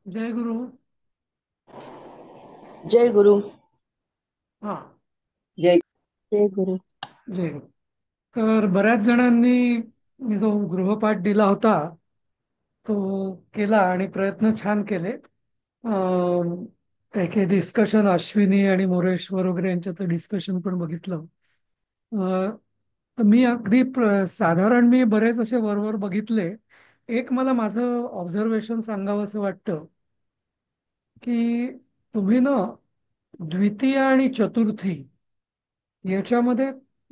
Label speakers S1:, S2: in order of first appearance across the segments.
S1: जय गुरु.
S2: जय गुरु.
S1: हा.
S2: जय जय गुरु.
S1: जय गुरु. तर बऱ्याच जणांनी मी जो गृहपाठ दिला होता तो केला आणि प्रयत्न छान केले. काही काही डिस्कशन अश्विनी आणि मोरेश्वर वगैरे यांच्यात डिस्कशन पण बघितलं. तर मी अगदी साधारण मी बरेच असे वरवर बघितले. एक मला माझं ऑब्झर्वेशन सांगावं असं वाटतं की तुम्ही ना द्वितीय आणि चतुर्थी याच्यामध्ये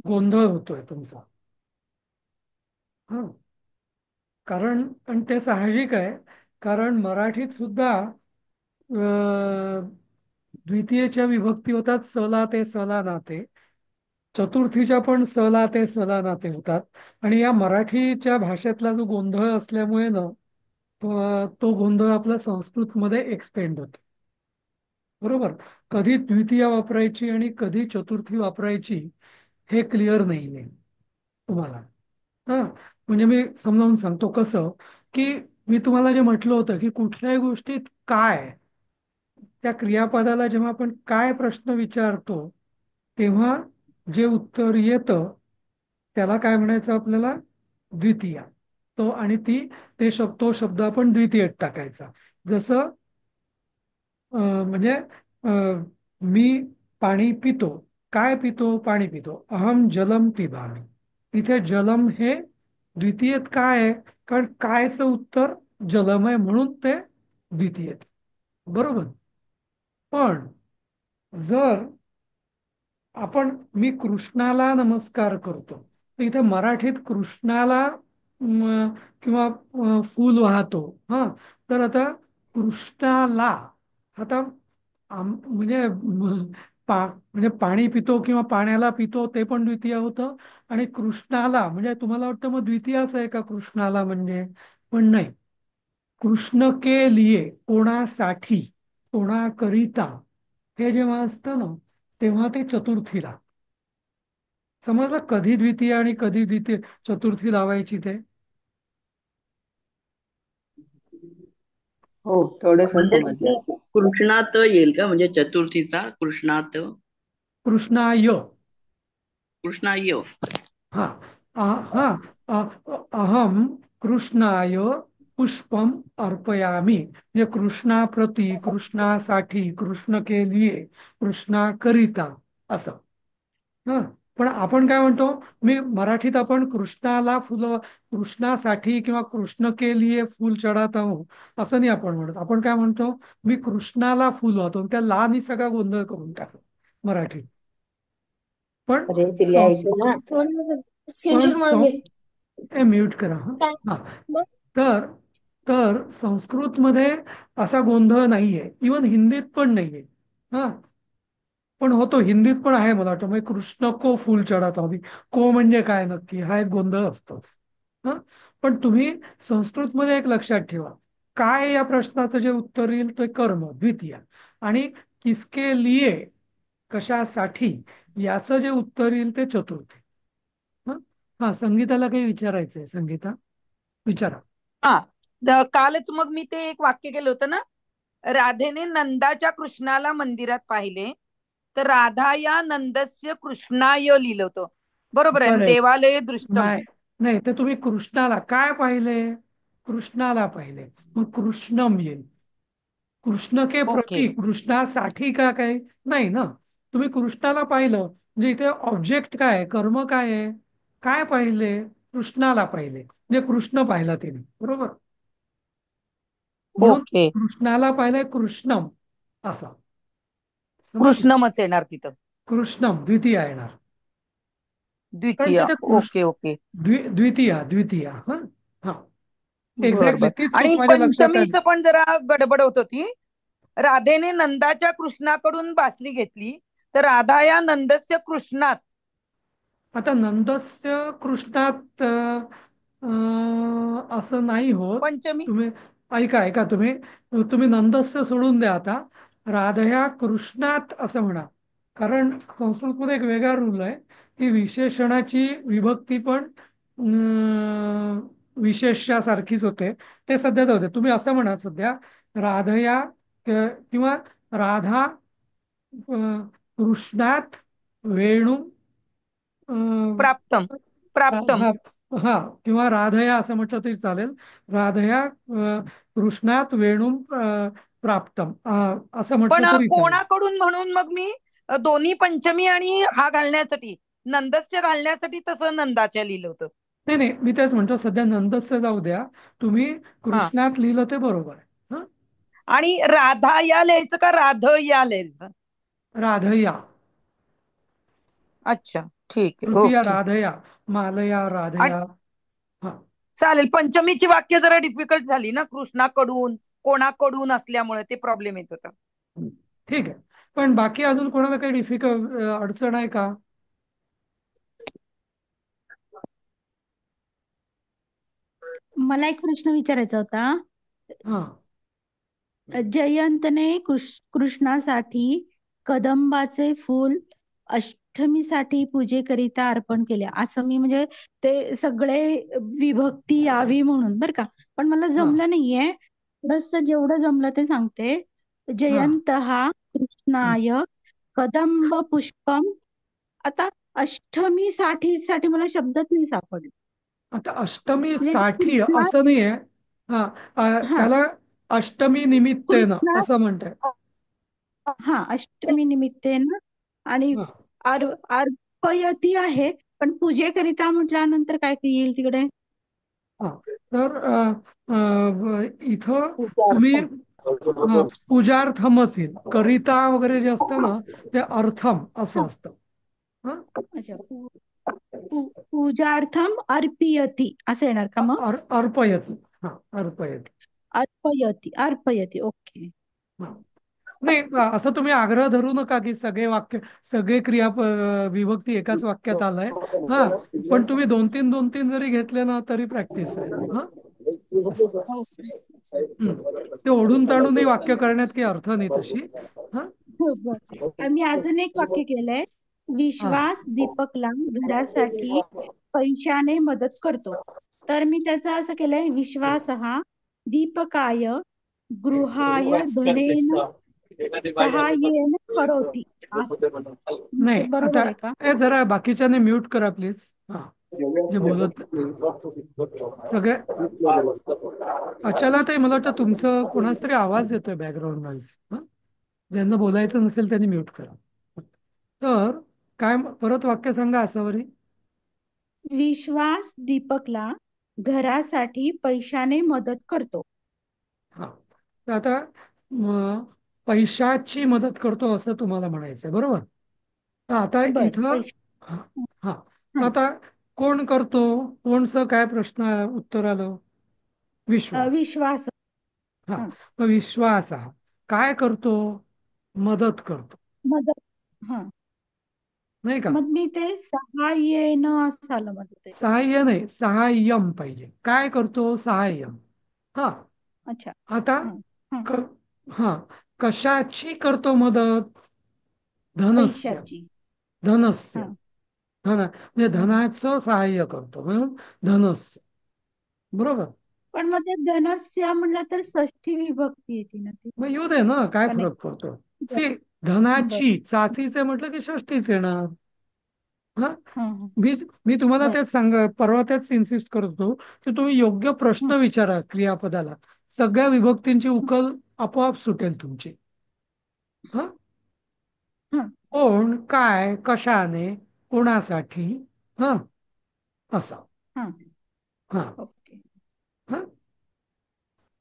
S1: गोंधळ होतोय तुमचा. हा. कारण आणि ते साहजिक आहे. कारण मराठीत सुद्धा द्वितीयेच्या विभक्ती होतात सला ते सला नाते. चतुर्थीच्या पण सला ते सला नाते होतात. आणि या मराठीच्या भाषेतला जो गोंधळ असल्यामुळे ना तो गोंधळ आपला संस्कृतमध्ये एक्सटेंड होतो. बरोबर. कधी द्वितीया वापरायची आणि कधी चतुर्थी वापरायची हे क्लिअर नाहीये तुम्हाला. हा. म्हणजे मी समजावून सांगतो कसं की मी तुम्हाला जे म्हटलं होतं की कुठल्याही गोष्टीत काय त्या क्रियापदाला जेव्हा आपण काय प्रश्न विचारतो तेव्हा जे उत्तर येतं त्याला काय म्हणायचं आपल्याला द्वितीया. तो आणि ती तो शब्द आपण द्वितीयेत टाकायचा. जसं म्हणजे मी पाणी पितो. काय पितो? पाणी पितो. अहम जलम पिबामी. इथे जलम हे द्वितीयेत काय आहे? कारण कायचं उत्तर जलम आहे म्हणून ते द्वितीयेत. बरोबर. पण जर मी कृष्णाला नमस्कार करतो तर इथे मराठीत कृष्णाला किंवा फूल वाहतो. हा. तर आता कृष्णाला आता म्हणजे म्हणजे पाणी पितो किंवा पाण्याला पितो ते पण द्वितीय होतं. आणि कृष्णाला म्हणजे तुम्हाला वाटतं मग द्वितीयाच आहे का कृष्णाला म्हणजे. पण नाही. कृष्ण के लिए कोणासाठी कोणाकरिता हे जेव्हा असतं ना तेव्हा ते चतुर्थीला. समजलं कधी द्वितीय आणि कधी द्वितीय चतुर्थी लावायची ते.
S2: हो, थोडस
S3: म्हणजे
S2: समजलं.
S3: कृष्णात येईल का, म्हणजे चतुर्थीचा कृष्णात?
S1: कृष्णाय.
S3: कृष्णाय.
S1: हा. हा. अहम कृष्णाय पुष्पम अर्पयामी म्हणजे कृष्णाप्रती कृष्णासाठी कृष्ण के लिए कृष्णाकरिता असं. हा. पण आपण काय म्हणतो मी मराठीत आपण कृष्णाला फुलं कृष्णासाठी किंवा कृष्ण के लिए फूल चढाता हूं असं नाही आपण म्हणत. आपण काय म्हणतो मी कृष्णाला फुल वाहतो. त्या लानी सगळा गोंधळ करून टाकला मराठीत. पण
S2: अरे ते
S1: सं-
S2: लिहायचं ना.
S1: पण
S2: स्क्रीनशॉट मारून घे.
S1: म्यूट करा. हा.
S2: काय?
S1: हा. तर तर संस्कृतमध्ये असा गोंधळ नाहीये. इवन हिंदीत पण नाहीये. हा. पण होतो हिंदीत पण आहे मला वाटतं. म्हणजे कृष्ण को फूल चढाता हवी. को म्हणजे काय नक्की हा एक गोंधळ असतोच. हा. पण तुम्ही संस्कृतमध्ये एक लक्षात ठेवा. काय या प्रश्नाचं जे उत्तर येईल ते कर्म द्वितीय. आणि किसके लिए कशासाठी याचं जे उत्तर येईल ते चतुर्थी. हा. हा. संगीताला काही विचारायचंय. संगीता विचारा.
S4: हा. कालच मग मी ते एक वाक्य केलं होतं ना, राधेने नंदाच्या कृष्णाला मंदिरात पाहिले तर राधा या नंदस्य कृष्णाय लिहिलं होतं. बरोबर आहे ना?
S1: करेक्ट.
S4: देवालय दृष्टम.
S1: नाही नाही तर तुम्ही कृष्णाला काय पाहिले कृष्णाला पाहिले मग कृष्णम येईल. कृष्ण के
S4: ओके.
S1: प्रती कृष्णासाठी का काय नाही ना. तुम्ही कृष्णाला पाहिलं म्हणजे इथे ऑब्जेक्ट काय आहे कर्म काय आहे काय पाहिले कृष्णाला पाहिले म्हणजे कृष्ण पाहिला तिने. बरोबर. म्हणून
S4: ओके.
S1: कृष्णाला पाहिलंय कृष्णम असा. समजलं.
S4: कृष्णमच येणार तिथं.
S1: कृष्णम द्वितीय येणार. कारण
S4: द्वितीय.
S1: तिथे
S4: ओके ओके.
S1: द्वितीया हा. हा.
S4: बर
S1: एक्झॅक्टली
S4: बर.
S1: तीच चूक
S4: आणि
S1: माझ्या लक्षात आली.
S4: पंचमीचं पण जरा गडबड होत होती. राधेने नंदाच्या कृष्णाकडून बासरी घेतली तर राधा या नंदस्य कृष्णात.
S1: आता नंदस्य कृष्णात असं नाही होत.
S4: पंचमी.
S1: तुम्ही ऐका ऐका तुम्ही तुम्ही नंदस्य सोडून द्या आता. राधया कृष्णात असं म्हणा. कारण संस्कृतमध्ये एक वेगळा रूल आहे की विशेषणाची विभक्ती पण विशेषासारखीच होते. ते सध्या जाऊ दे. तुम्ही असं म्हणा सध्या राधया किंवा राधा कृष्णात वेणू
S4: प्राप्तम. प्राप्तम.
S1: हा हा किंवा राधया असं म्हटलं तरी चालेल. राधया कृष्णात वेणू प्राप्तम असं
S4: पण
S1: म्हटलं तरी चालेल.
S4: कोणाकडून म्हणून मग मी दोन्ही पंचमी आणि हा घालण्यासाठी, नंदस्य घालण्यासाठी तसं नंदाच्या लिहिलं होतं.
S1: नाही नाही, मी तेच म्हणतो सध्या नंदस्य जाऊ द्या. तुम्ही
S4: हा.
S1: कृष्णात लिहिलं ते बरोबर आहे. हा
S4: आणि राधा या लिहायचं का राध या लिहायचं?
S1: राधया,
S4: अच्छा, ठीक आहे,
S1: तृतीया
S4: ओके.
S1: राधया, मालया
S4: आणि
S1: राधया. हा
S4: चालेल, पंचमीची वाक्य जरा डिफिकल्ट झाली ना, कृष्णाकडून कोणाकडून असल्यामुळे ते प्रॉब्लेम येत होता.
S1: ठीक आहे. पण बाकी अजून कोणाला काही डिफिकल्ट अडचण आहे का?
S5: मला एक प्रश्न विचारायचा होता.
S1: हा
S5: जयंतने कृष्णासाठी कदंबाचे फूल अष्टमीसाठी पूजेकरिता अर्पण केले, असं मी म्हणजे ते सगळे विभक्ती यावी म्हणून बर का, पण मला
S1: हा
S5: जमलं नाहीये. बस जेवढं जमलं ते सांगते.
S1: हा
S5: जयंत हा कृष्णाय कदंब पुष्पम. आता अष्टमी साठी मला शब्दच नाही सापडले.
S1: आता अष्टमी
S5: म्हणजे
S1: साठी
S5: कृष्णा,
S1: असं नाहीये. हा
S5: हा
S1: त्याला अष्टमी निमित्तेनं
S5: कृष्णा,
S1: असं म्हणताय.
S5: हा अष्टमी निमित्तेनं आणि
S1: हा
S5: अर्पयती आहे, पण पूजेकरिता म्हटल्यानंतर काय येईल तिकडे?
S1: हा तर इथं तुम्ही पूजार्थमच येईल. करिता वगैरे जे असतं ना ते अर्थम
S5: हा
S1: असं असतं. हा
S5: अच्छा, पूजार्थम अर्पयती असं येणार का मग?
S1: अर्पयती. हा अर्पयती.
S5: अर्पयती, अर्पयती, ओके.
S1: हा नाही, असं तुम्ही आग्रह धरू नका की सगळे वाक्य, सगळे विभक्ती एकाच वाक्यात आलंय. हा पण तुम्ही दोन तीन जरी घेतले ना तरी प्रॅक्टिस आहे. हा असं. हम्म. ते ओढून ताणूनही वाक्य करण्यात काही अर्थ नाही तशी. हा
S5: हो, बरं. मी अजून एक वाक्य केलंय.
S1: हा
S5: विश्वास दीपकला घरासाठी पैशाने मदत करतो. तर मी त्याचं असं केलंय, विश्वास हा दीपकाय गृहाय धनेन सहाय्येन करोति. ते
S1: नाही, आता
S5: बरोबर आहे का?
S1: जरा बाकीच्याने म्यूट करा प्लीज. हा जे बोलत सगळे अचाला, ते मला वाटतं तुमचं कोणाच तरी आवाज येतोय बॅकग्राऊंड नॉईज. ज्यांना बोलायचं नसेल त्यांनी म्यूट करा. तर काय परत वाक्य सांगा असावरी.
S5: विश्वास दीपकला घरासाठी पैशाने मदत करतो.
S1: हा तर आता पैशाची मदत करतो असं तुम्हाला म्हणायचंय, बरोबर? तर आता
S5: बर,
S1: इथं
S5: पैसे.
S1: हा हा तर आता कोण करतो, कोणचं काय प्रश्न उत्तर आलं? विश्वास.
S5: विश्वास.
S1: हा
S5: हं,
S1: मग विश्वास हा काय करतो? मदत करतो,
S5: मदत. हा,
S1: नाही का?
S5: मग मी ते सहाय्येन असं आलं माझं ते.
S1: सहाय्य नाही, सहाय्यम पाहिजे. काय करतो? सहाय्यम. हा
S5: अच्छा.
S1: आता
S5: हं, हं.
S1: क, हा कशाची करतो मदत? धनस्य.
S5: पैशाची.
S1: धनस्य.
S5: हं,
S1: म्हणजे
S5: हं.
S1: धनाचं सहाय्य करतो म्हणून धनस्य. बरोबर.
S5: पण मग ते धनस्य म्हणलं तर षष्ठी विभक्ती येते ना ती,
S1: मग येऊ दे ना, काय
S5: का नाही?
S1: फरक पडतो?
S5: बर,
S1: सी
S5: बर.
S1: धनाची चाचीचे म्हटलं की षष्टीच येणार. हा
S5: हं, हं.
S1: मी मी तुम्हाला
S5: बर.
S1: तेच परवा तेच इन्सिस्ट करतो की तुम्ही योग्य
S5: हं,
S1: प्रश्न विचारा क्रियापदाला. सगळ्या विभक्तींची उकल आपोआप सुटेल तुमची. हा
S5: हं,
S1: कोण, काय, कशाने, कोणासाठी, हा असा.
S5: हं.
S1: हा
S5: ओके,
S1: हा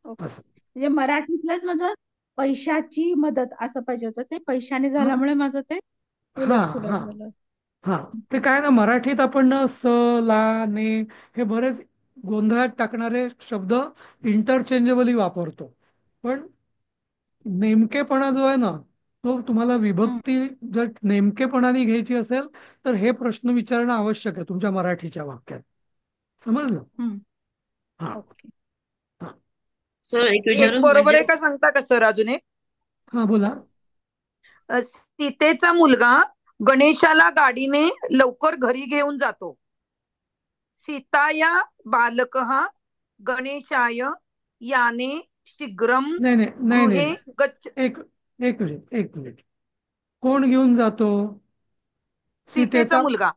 S5: ओके.
S1: असं.
S5: म्हणजे मराठीतलंच माझं पैशाची मदत असं पाहिजे होतं, ते पैशाने
S1: हा
S5: झाल्यामुळे माझं ते
S1: हा
S5: उलट सुलट
S1: हा
S5: झालं.
S1: हा ते काय ना, मराठीत आपण ना स, ला, ने हे बरेच गोंधळात टाकणारे शब्द इंटरचेंजेबली वापरतो. पण नेमकेपणा जो आहे ना, तो तुम्हाला
S5: हं,
S1: विभक्ती जर नेमकेपणाने घ्यायची असेल तर हे प्रश्न विचारणं आवश्यक आहे तुमच्या मराठीच्या वाक्यात. समजलं?
S5: हं.
S1: हा
S5: ओके.
S1: हा
S3: सर एक
S4: एक
S3: विचारू
S4: बरोबर
S3: म्हणजे
S4: आहे का सांगता का सर अजून एक?
S1: हा बोला.
S4: सीतेचा मुलगा गणेशाला गाडीने लवकर घरी घेऊन जातो. सीताया बालक गणेशाय याने शीघ्रम
S1: नाही नाही नाही नाही
S4: गृहे
S1: नाही.
S4: गच्छ.
S1: एक एक मिनिट, एक मिनिट. कोण घेऊन जातो?
S4: सीतेचा
S1: सीतेचा.
S4: मुलगा.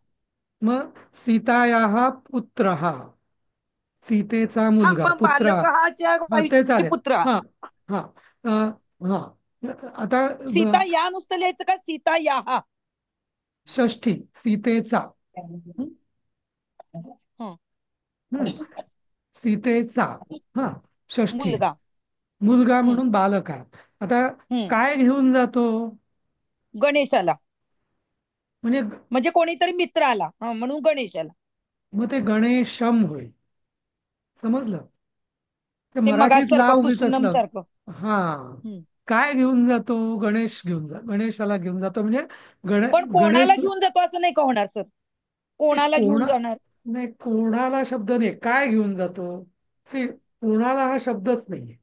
S1: मग सीतायाः पुत्रः, सीतेचा
S4: हा,
S1: मुलगा,
S4: मग
S1: पुत्र.
S4: बालक हा ज्या
S1: हा, ते
S4: वायूचे
S1: चालेल.
S4: पुत्र.
S1: हा हा हा. आता
S4: सीता या नुसतं लिहायचं का सीता या हा?
S1: षष्ठी सीतेचा. हं?
S4: हं.
S1: हं. सीतेचा. हा, षष्ठी.
S4: मुलगा.
S1: मुलगा
S4: हं.
S1: म्हणून बालक आहे. आता
S4: हं.
S1: काय घेऊन जातो?
S4: गणेशाला.
S1: म्हणजे
S4: म्हणजे कोणीतरी मित्र आला म्हणून गणेशाला.
S1: मग ते गणेशम होईल. समजलं? ते
S4: ते
S1: मराठीत ला
S4: मगासारखं
S1: उगीच
S4: कृष्णम
S1: असलं.
S4: सारखं.
S1: हा.
S4: हं.
S1: काय घेऊन जातो? गणेश घेऊन गणेशाला घेऊन जातो म्हणजे
S4: पण कोणाला
S1: गणेश.
S4: घेऊन जातो असं नाही का होणार सर?
S1: ते
S4: कोणाला घेऊन
S1: कोणा
S4: जाणार?
S1: नाही, कोणाला शब्द नाही, काय घेऊन जातो? See, कोणाला हा शब्दच नाहीये.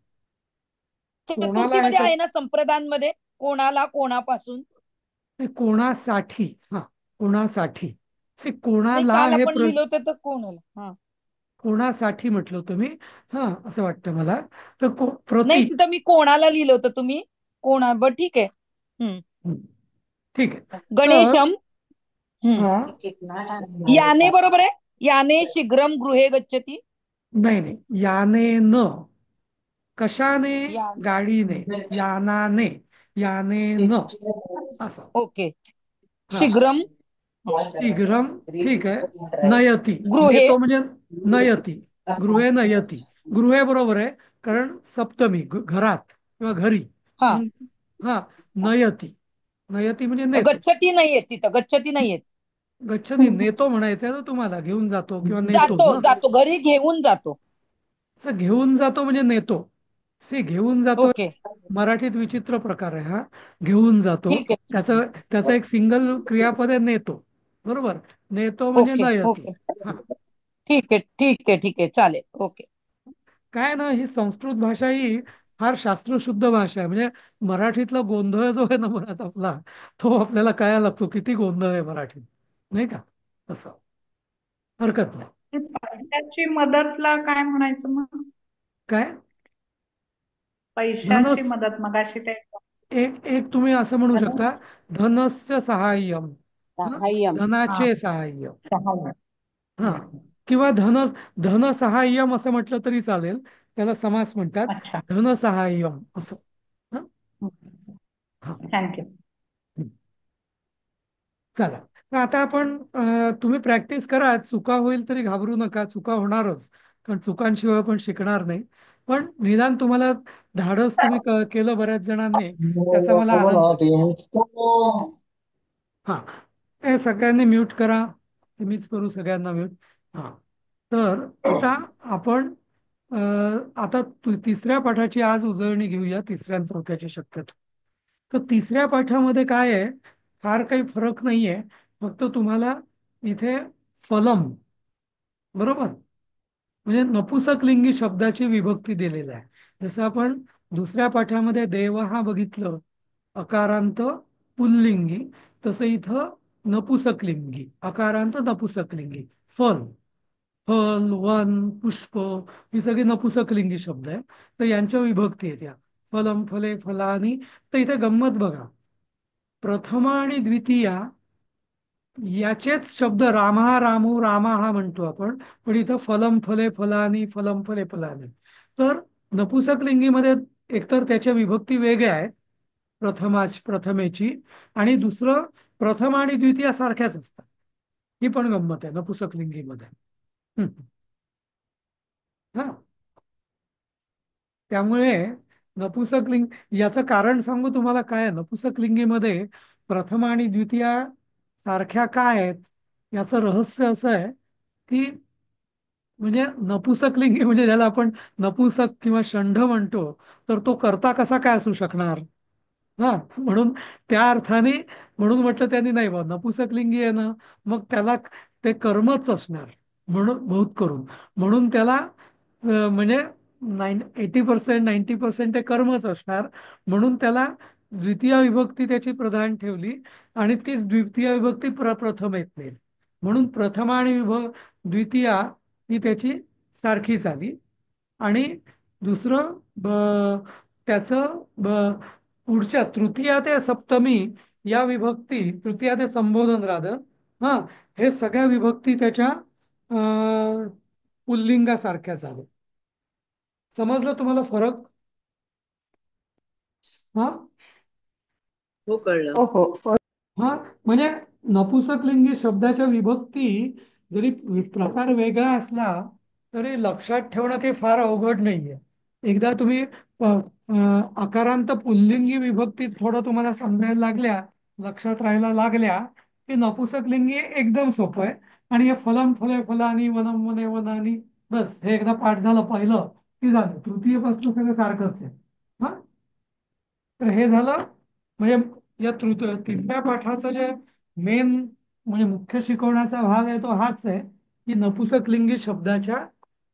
S1: कोणाला हे
S4: चतुर्थीमध्ये आहे
S1: शब्द
S4: ना संप्रदानमध्ये, कोणाला कोणापासून.
S1: ते कोणासाठी. हा, कोणासाठी.
S4: नाही,
S1: कोणाला
S4: काल
S1: हे
S4: आपण लिहिलं होतं तर कोणाला. हा.
S1: कोणासाठी म्हटलं तुम्ही? हा, असं वाटतं मला. तर
S4: नाही,
S1: प्रती.
S4: तिथं मी कोणाला लिहिलं होतं, तुम्ही कोणा. बर ठीक आहे. हम्म.
S1: हं, ठीक आहे. तर
S4: गणेशम. हम्म.
S1: हा,
S4: याने बरोबर आहे. याने शीघ्रम गृहे गच्छती.
S1: नाही नाही, याने न. कशाने?
S4: या.
S1: गाडीने. यानाने. याने न. असं.
S4: ओके.
S1: हा,
S4: शीघ्रम
S1: शीघ्रम. ठीक आहे. नयती.
S4: गृहे.
S1: नेतो म्हणजे नयती. गृहे नयती. गृहे बरोबर आहे, कारण सप्तमी घरात किंवा घरी.
S4: हा.
S1: हं, हा. नयती. नयती म्हणजे नेतो.
S4: गच्छती नाहीये तिथं, गच्छती नाहीये.
S1: गच्छती नेतो म्हणायचंय ना तुम्हाला. घेऊन जातो किंवा नेतो
S4: जातो
S1: ना.
S4: जातो, घरी घेऊन जातो.
S1: असं घेऊन जातो म्हणजे नेतो. घेऊन जातो.
S4: ओके.
S1: मराठीत विचित्र प्रकार आहे हा. घेऊन जातो.
S4: ठीक आहे.
S1: त्याचं एक सिंगल क्रियापद आहे नेतो. बरोबर. नेतो म्हणजे
S4: ओके.
S1: नयती.
S4: ओके.
S1: हा.
S4: ठीक आहे, ठीक आहे, ठीक आहे, चालेल. ओके.
S1: काय ना, ही संस्कृत भाषा ही फार शास्त्रशुद्ध भाषा आहे. म्हणजे मराठीतला गोंधळ जो आहे ना मुळात आपला, तो आपल्याला कळायला लागतो किती गोंधळ आहे मराठीत. नाही का? असं हरकत नाही.
S6: पैशाची मदतला काय म्हणायचं मग?
S1: काय?
S6: पैशाची
S1: धनस.
S6: मदत मगाशी ते
S1: एक एक तुम्ही असं म्हणू शकता.
S2: धनुष
S1: धनस्य सहाय्यम. हं?
S2: सहाय्यम.
S6: हा,
S1: धनाचे सहाय्य.
S6: सहाय्य.
S1: हा. किंवा धनसहाय्यम असं म्हटलं तरी चालेल. त्याला समास म्हणतात.
S6: अच्छा.
S1: धनसहाय्यम असं. हं? हा.
S6: थँक्यू.
S1: चला. तर आता आपण तुम्ही प्रॅक्टिस करा. चुका होईल तरी घाबरू नका. चुका होणारच, कारण चुकांशिवाय आपण शिकणार नाही. पण निदान तुम्हाला धाडस तुम्ही केलं बऱ्याच जणांनी, त्याचा मला आनंद आहे. हा. हे सगळ्यांनी म्यूट करा. मीच करू सगळ्यांना म्यूट. हा. तर आता आपण आता तिसऱ्या पाठाची आज उजळणी घेऊया. तिसऱ्या आणि चौथ्याची शक्यतो. तर तिसऱ्या पाठामध्ये काय आहे? फार काही फरक नाहीये. फक्त तुम्हाला इथे फलम, बरोबर, म्हणजे नपुसकलिंगी शब्दाची विभक्ती दिलेली आहे. जसं आपण दुसऱ्या पाठामध्ये देव हा बघितलं अकारांत पुल्लिंगी, तसं इथं नपुसकलिंगी अकारांत नपुसकलिंगी. फल, फल, वन, पुष्प, ही सगळी नपुसकलिंगी शब्द आहे. तर यांच्या विभक्ती आहेत या. फलम, फले, फलानी. तर इथे गंमत बघा. प्रथमा आणि द्वितीया याचेच शब्द रामा, रामू, रामा हा म्हणतो आपण. पण इथं फलम, फले, फलानी, फलम, फले, फलानी. तर नपुसकलिंगीमध्ये एकतर त्याच्या विभक्ती वेगळ्या आहेत. प्रथमेची. आणि दुसरं, प्रथम आणि द्वितीय सारख्याच असतात. ही पण गंमत आहे नपुसकलिंगीमध्ये. हं. हा. त्यामुळे नपुसकलिंग, याचं कारण सांगू तुम्हाला काय आहे. नपुसकलिंगीमध्ये प्रथम आणि द्वितीय सारख्या काय आहेत? याचं रहस्य असं आहे की, म्हणजे नपुसकलिंगी म्हणजे ज्याला आपण नपुसक किंवा षंढ म्हणतो, तर तो करता कसा काय असू शकणार? हा. म्हणून त्या अर्थाने, म्हणून म्हटलं त्यांनी नाही बा नपुसकलिंगी आहे ना, मग त्याला ते कर्मच असणार म्हणून बहुत करून. म्हणून त्याला म्हणजे 80% 90% ते कर्मच असणार. म्हणून त्याला द्वितीय विभक्ती त्याची प्रधान ठेवली. आणि तीच द्वितीय विभक्ती प्रथम येत नाही. म्हणून प्रथम आणि द्वितीया ही त्याची सारखीच आली. आणि दुसरं त्याचं पुढच्या तृतीया ते सप्तमी या विभक्ती, तृतीया ते संबोधन राधं, हा, हे सगळ्या विभक्ती त्याच्या पुल्लिंगासारख्याच आहेत. समजलं तुम्हाला फरक? हा
S3: हो कळलं.
S2: हो हो हो.
S1: हा म्हणजे नपुसकलिंगी शब्दाच्या विभक्ती जरी प्रकार वेगळा असला तरी लक्षात ठेवणं काही फार अवघड नाहीये. एकदा तुम्ही आकारांत पुल्लिंगी विभक्ती थोडं तुम्हाला समजायला लागल्या, लक्षात राहायला लागल्या, की नपुसकलिंगी एकदम सोपं आहे. आणि हे फलम फले फलानी वनम वने वनानी, बस हे एकदा पाठ झालं पहिलं की झालं. तृतीयपासून सगळं सारखंच आहे. हा, तर हे झालं. म्हणजे या तिसऱ्या पाठाचं जे मेन म्हणजे मुख्य शिकवण्याचा भाग आहे तो हाच आहे की नपुसकलिंगी शब्दाच्या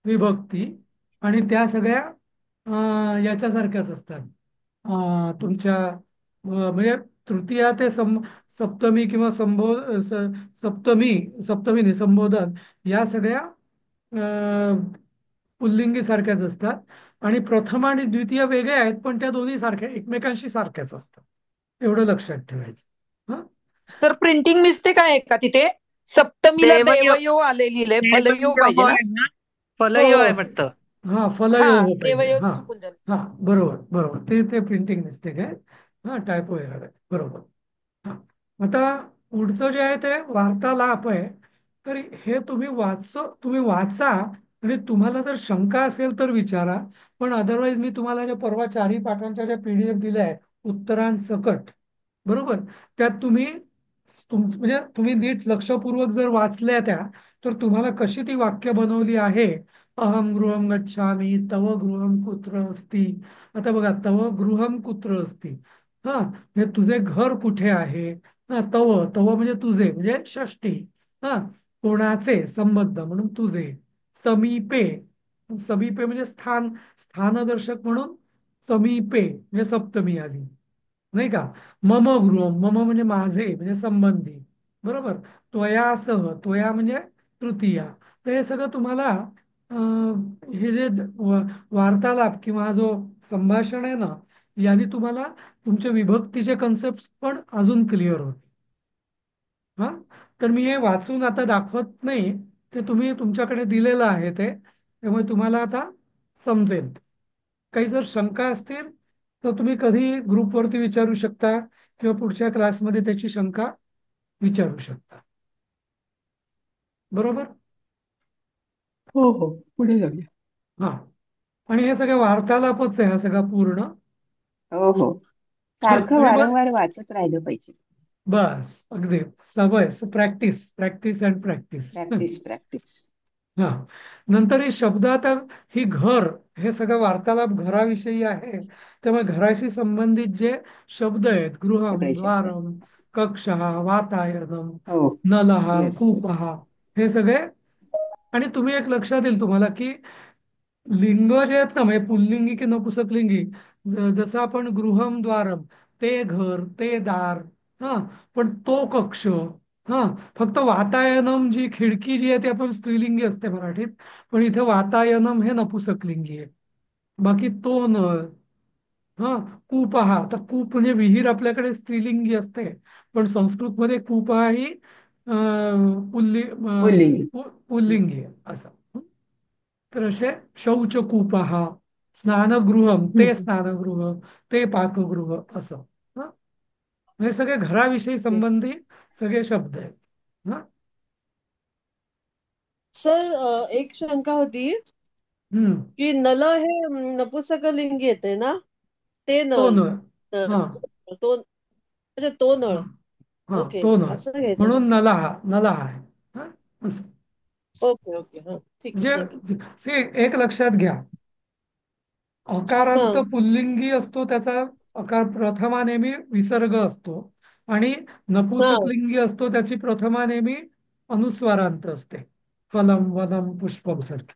S1: विभक्ती आणि त्या सगळ्या याच्यासारख्याच असतात. तुमच्या म्हणजे तृतीया ते सप्तमी किंवा सप्तमी, सप्तमी नाही, संबोधन, या सगळ्या पुल्लिंगी सारख्याच असतात. आणि प्रथम आणि द्वितीय वेगळे आहेत पण त्या दोन्ही सारख्या एकमेकांशी सारख्याच असतात. एवढं लक्षात ठेवायचं. हा,
S4: तर प्रिंटिंग मिस्टेक आहे का तिथे? सप्तमीला
S6: देवयोग
S4: देवयो आले लिहिले, फलयो पाहिजे
S6: देवयोग
S4: ना?
S6: आहे ना,
S1: हो,
S6: फलयो आहे वाटतं.
S1: हा,
S4: हा,
S1: फलयो हो पाहिजे.
S4: देवयो
S1: हा
S4: चुकून झालं.
S1: हा, बरोबर बरोबर, ते प्रिंटिंग मिस्टेक आहे. हा, टायपो एरर आहे, बरोबर. हा, आता पुढचं जे आहे ते वार्तालाप आहे. तर हे तुम्ही वाचा आणि तुम्हाला जर शंका असेल तर विचारा. पण अदरवाईज मी तुम्हाला ज्या परवा 4ही पाठांच्या ज्या PDF दिल्या आहेत उत्तरांसकट, बरोबर, त्यात तुम्ही म्हणजे तुम्ही नीट लक्षपूर्वक जर वाचल्या त्या, तर तुम्हाला कशी ती वाक्य बनवली आहे. अहम गृहम गच्छामि तव गृहम कुत्र अस्ति. आता बघा, तव गृहम कुत्र अस्ति, हा, म्हणजे तुझे घर कुठे आहे. हा, तव तव म्हणजे तुझे, म्हणजे षष्ठी. हा, कोणाचे, संबंध म्हणून तुझे. समीपे, समीपे म्हणजे स्थानदर्शक म्हणून समीपे म्हणजे सप्तमी आली, नाही का. मम गृहम, मम म्हणजे माझे म्हणजे संबंधी, बरोबर. त्वयासह, त्वया म्हणजे तृतीया. तर हे सगळं तुम्हाला हे जे वार्तालाप किंवा जो संभाषण आहे ना, याने तुम्हाला तुमचे विभक्तीचे कन्सेप्ट पण अजून क्लिअर होते. हा, तर मी हे वाचून आता दाखवत नाही, ते तुम्ही तुमच्याकडे दिलेलं आहे ते, त्यामुळे तुम्हाला आता समजेल. काही जर शंका असतील तर तुम्ही कधी ग्रुपवरती विचारू शकता किंवा पुढच्या क्लासमध्ये त्याची शंका विचारू शकता. बरोबर.
S2: हो हो, पुढे जाऊया.
S1: हा, आणि हे सगळं वार्तालापच आहे हा सगळा पूर्ण.
S2: हो हो,
S1: चल
S2: सारखं
S1: तुम्ही
S2: वारंवार वाचत राहिलं पाहिजे.
S1: बस अगदी सवय, practice practice and practice.
S2: Practice practice.
S1: हा, नंतर ही शब्द आता, ही घर, हे सगळं वार्तालाप घराविषयी आहे. त्यामुळे घराशी संबंधित जे शब्द आहेत, गृहम,
S2: सगळे शब्द.
S1: द्वारम, कक्षः, वातायनम,
S2: हो.
S1: नलः,
S2: येस.
S1: कूपः, हे सगळे. आणि तुम्ही एक लक्षात येईल तुम्हाला की लिंग जे आहेत ना, म्हणजे पुल्लिंगी की नपुसकलिंगी, जसं आपण गृहम द्वारम, ते घर, ते दार, हा, पण तो कक्ष, हा, फक्त वातायनम जी खिडकी जी आहे ती आपण स्त्रीलिंगी असते मराठीत, पण इथे वातायनम हे नपुसकलिंगी आहे. बाकी तो नळ, हा, कूपहा, तर कूप म्हणजे विहीर आपल्याकडे स्त्रीलिंगी असते, पण संस्कृतमध्ये कूपहा ही
S2: पुल्लिंगी.
S1: पुल्लिंगी आहे असं. तर असे शौचकूपः, स्नानगृहम ते
S2: हम्म.
S1: स्नानगृह, ते पाकगृह, असं. हं? हे सगळे घराविषयी
S2: येस.
S1: संबंधी सगळे शब्द आहेत. हं?
S7: सर एक शंका होती
S1: हम्म.
S7: की नल हे नपुंसकलिंगी येते ना, ते
S1: तो
S7: नळ.
S1: नळ. हा
S7: तो, अच्छा, तो नळ.
S1: हा,
S7: ओके,
S1: तो नळ,
S7: असं घ्यायचं ना.
S1: म्हणून नलाहा, नलाहा आहे. हं? असं.
S7: ओके ओके, हा, ठीक आहे, थँक्यू.
S1: एक लक्षात घ्या,
S7: हा
S1: अकारांत पुल्लिंगी असतो त्याचा अकार प्रथमा नेहमी विसर्ग असतो, आणि
S7: हा
S1: नपुंसकलिंगी असतो त्याची प्रथमा नेहमी अनुस्वारांत असते. फलम, वनम, पुष्पम सारखे.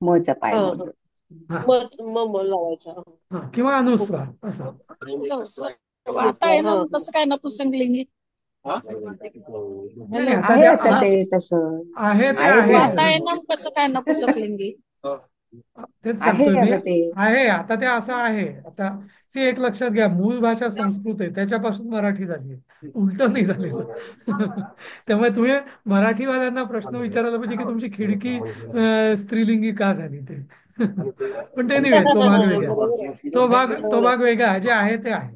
S2: मचा पाय
S7: हा हा,
S2: मोडतो.
S1: हा
S7: मग लावायचा.
S1: हा, किंवा
S7: ओके.
S1: अनुस्वार असा.
S7: हा
S8: कसं काय नपुसकलिंगी?
S1: नाही नाही, आता
S2: आहे
S1: त्या
S2: आता ते तसं.
S1: आहे ते
S2: आहे ते
S1: आहे.
S2: आहे.
S8: वातायनम कसं काय नपुसकलिंगी?
S1: तेच
S2: आहे
S1: सांगतोय मी.
S2: अगं ते.
S1: आहे आता ते असं आहे आता. ती एक लक्षात घ्या, मूळ भाषा संस्कृत आहे, त्याच्यापासून मराठी झाली, उलट नाही झालेलं. त्यामुळे तुम्ही मराठीवाल्यांना प्रश्न विचारायला पाहिजे की तुमची खिडकी स्त्रीलिंगी का झाली ते. पण ते नाही, तो भाग वेगळा.
S7: बरोबर आहे.
S1: तो भाग वेगळा आहे. जे आहे ते आहे.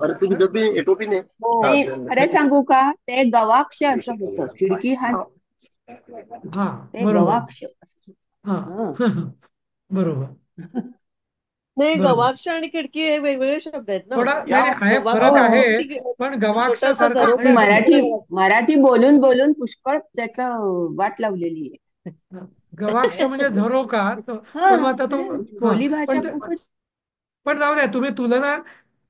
S2: नाही, खरं सांगू का, ते गवाक्ष असं होतं. खिडकी हा,
S1: हा,
S2: ते
S1: बरोबर.
S2: गवाक्ष असं.
S1: हा.
S2: हं.
S1: बरोबर.
S7: नाही,
S1: बरोबर.
S7: गवाक्ष आणि खिडकी हे वेगवेगळे शब्द आहेत ना.
S1: थोडा नाही नाही, आहे,
S7: गवाक्ष
S1: फरक आहे.
S2: हो.
S7: म्हणजे
S1: पण गवाक्ष
S7: छोटासा
S1: सारखंच
S7: झरोका
S2: पण
S1: तेच आहे.
S7: असतो
S2: मराठी
S7: ना गवाक्ष.
S2: मराठी बोलून बोलून पुष्कळ त्याचं वाट लावलेली आहे.
S1: गवाक्ष म्हणजे झरोका
S2: हा,
S1: पण मग आता तो.
S2: खरंच
S1: हा.
S2: बोली भाषा
S1: पण
S2: खूपच.
S1: पण जाऊ द्या, तुम्ही तुलना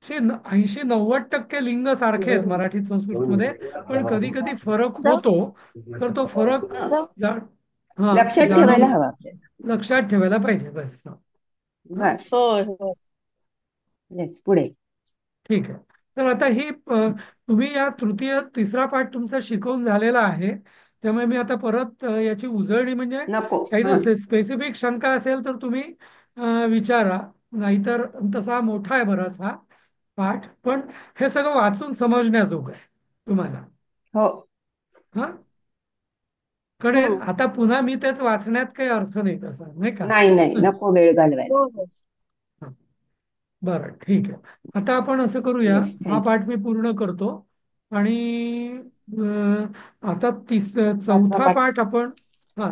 S1: 80-90% लिंग सारखे आहेत मराठीत संस्कृतमध्ये. पण कधी कधी फरक होतो. तर तो फरक
S2: हं.
S1: जा- हा,
S2: लक्षात
S1: जाणून
S2: ठेवायला हवा आपल्याला.
S1: लक्षात ठेवायला पाहिजे, बस. हा.
S2: बस.
S7: होय होय.
S2: लेट्स पुढे.
S1: ठीक आहे. तर आता ही तुम्ही या तिसरा पाठ तुमचा शिकवून झालेला आहे. त्यामुळे मी आता परत याची उजळणी म्हणजे
S2: नको.
S1: काही
S2: हं.
S1: जर स्पेसिफिक शंका असेल तर तुम्ही विचारा. नाहीतर तसा मोठा आहे बराच हा पाठ, पण हे सगळं वाचून समजण्याजोगं आहे तुम्हाला.
S2: हो.
S1: हा. कारण
S7: हम्म.
S1: आता पुन्हा मी तेच वाचण्यात काही अर्थ नाही तसा, नाही का?
S2: नाही नाही, नको वेळ घालवायला.
S7: हो हो.
S1: हा. बरं, ठीक आहे. आता आपण असं करूया,
S2: येस,
S1: हा
S2: थँक्यू.
S1: पाठ मी पूर्ण करतो. आणि आता
S2: पाचवा
S1: चौथा
S2: पाठ.
S1: पाठ आपण. हा,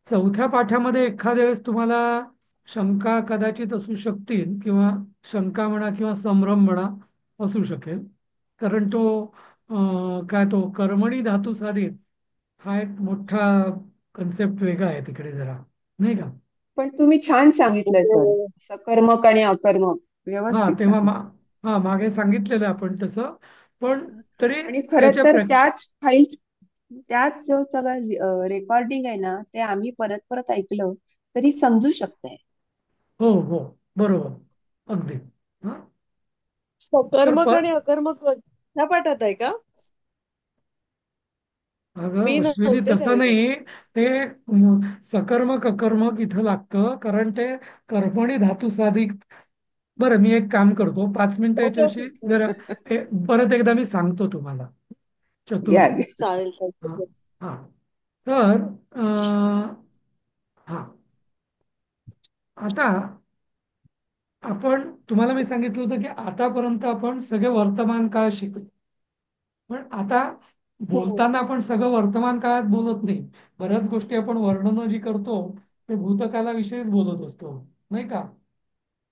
S1: चौथ्या पाठामध्ये एखाद्या वेळेस तुम्हाला शंका कदाचित असू शकतील, किंवा शंका म्हणा किंवा संभ्रम म्हणा असू शकेल. कारण तो काय तो कर्मणी धातू साधित हा एक मोठा कन्सेप्ट वेगळा आहे तिकडे जरा, नाही का?
S2: पण तुम्ही छान सांगितलंय सर.
S7: हो.
S2: सकर्मक आणि अकर्मक
S1: हा,
S2: व्यवस्थित
S1: तेव्हा
S2: सांगितलं.
S1: हा, मागे सांगितलेलं आपण तसं. पण तरी
S2: आणि खरं
S1: त्याच्या
S2: तर त्याच फाईल्स, त्याच जो सगळं रेकॉर्डिंग आहे ना, ते आम्ही परत परत ऐकलं तरी समजू शकतंय.
S1: हो हो, बरोबर, अगदी. हा. तर
S7: सकर्मक आणि अकर्मक ह्या पाठात आहे का?
S1: अगं
S7: मी
S1: अश्विनी,
S7: नव्हते
S1: तसं
S7: त्यावेळेला.
S1: नाही. ते सकर्मक अकर्मक इथं लागतं, कारण ते कर्मणी धातू साधित. बरं, मी एक काम करतो, 5 मिनिटं
S7: ओके
S1: याच्याशी
S7: ओके.
S1: जरा परत एकदा मी सांगतो तुम्हाला.
S2: घ्या
S1: चतुर्थी.
S2: घ्या.
S7: चालेल
S1: हा.
S7: चालेल.
S1: हा. तर हा, आता आपण, तुम्हाला मी सांगितलं होतं की आतापर्यंत आपण सगळे वर्तमान काळ शिकलो. पण आता
S7: हम्म.
S1: बोलताना आपण सगळं वर्तमान काळात बोलत नाही. बऱ्याच गोष्टी आपण वर्णन जी करतो ते भूतकालाविषयीच बोलत असतो, नाही का?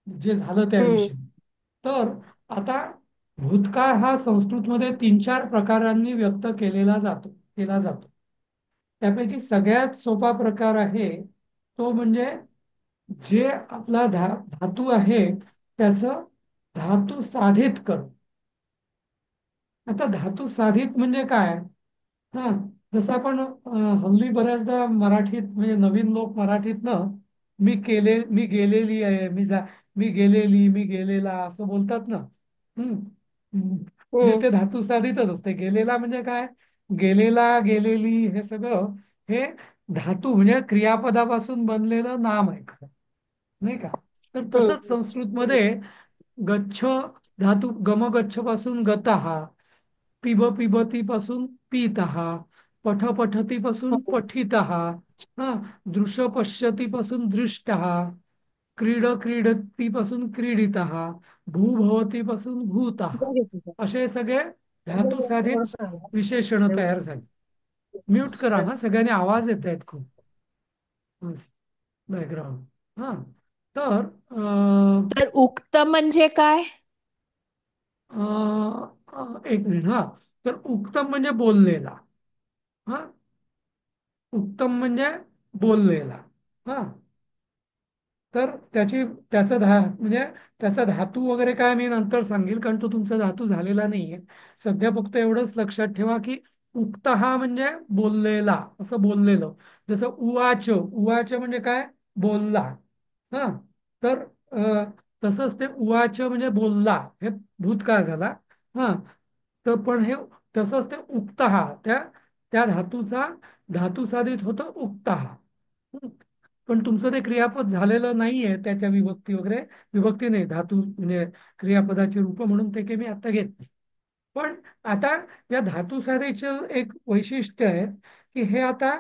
S1: जे झालं
S7: हम्म.
S1: त्याविषयी. तर आता भूतकाळ हा संस्कृतमध्ये 3-4 प्रकारांनी व्यक्त केला जातो. त्यापैकी सगळ्यात सोपा प्रकार आहे तो म्हणजे जे आपला धातू आहे त्याचं धातू साधित कर. आता धातू साधित म्हणजे काय? हा, जसं आपण हल्ली बऱ्याचदा मराठीत, म्हणजे नवीन लोक मराठीत ना, मी गेलेली आहे, मी गेलेली, मी गेलेला असं बोलतात ना. हम्म. म्हणजे
S7: हम्म.
S1: ते धातू साधितच असते. गेलेला म्हणजे काय? गेलेला, गेलेली, हे सगळं हे धातू म्हणजे क्रियापदापासून बनलेलं नाम आहे खरं, नाही का? तर तसंच
S7: हम्म.
S1: संस्कृतमध्ये गच्छ धातू गमगच्छ पासून गतः, पिबती पासून पीतः, पठती पासून पठितः, हा, दृश पश्यती पासून दृष्टः, क्रीडती पासून क्रीडितः, भूभवती पासून भूतः, असे सगळे धातू साधित विशेषण तयार झाले. म्यूट करा हा, सगळ्यांनी आवाज येत आहेत खूप बॅकग्राऊंड. हा. तर
S5: तर उक्त म्हणजे काय?
S1: एक मिनिट. हा, तर उत्तम म्हणजे बोललेला. हा, उत्तम म्हणजे बोललेला. हा. तर म्हणजे त्याचा धातू वगैरे काय मी नंतर सांगेल, कारण तो तुमचा धातू झालेला नाहीये. सध्या फक्त एवढंच लक्षात ठेवा की उक्त हा म्हणजे बोललेला, असं बोललेलं. जसं उवाच म्हणजे काय? बोलला. हा. तर तसंच ते उवाच म्हणजे बोलला, हे भूतकाळ झाला. हा. तर पण हे तसंच ते उक्त हा त्या त्या धातूचा धातू साधित होतं उक्त हा. पण तुमचं ते क्रियापद झालेलं नाहीये, त्याच्या विभक्ती वगैरे, विभक्ती नाही, धातू म्हणजे क्रियापदाची रूप म्हणून ते काही मी आता घेत नाही. पण आता या धातुसारीचं एक वैशिष्ट्य आहे की हे आता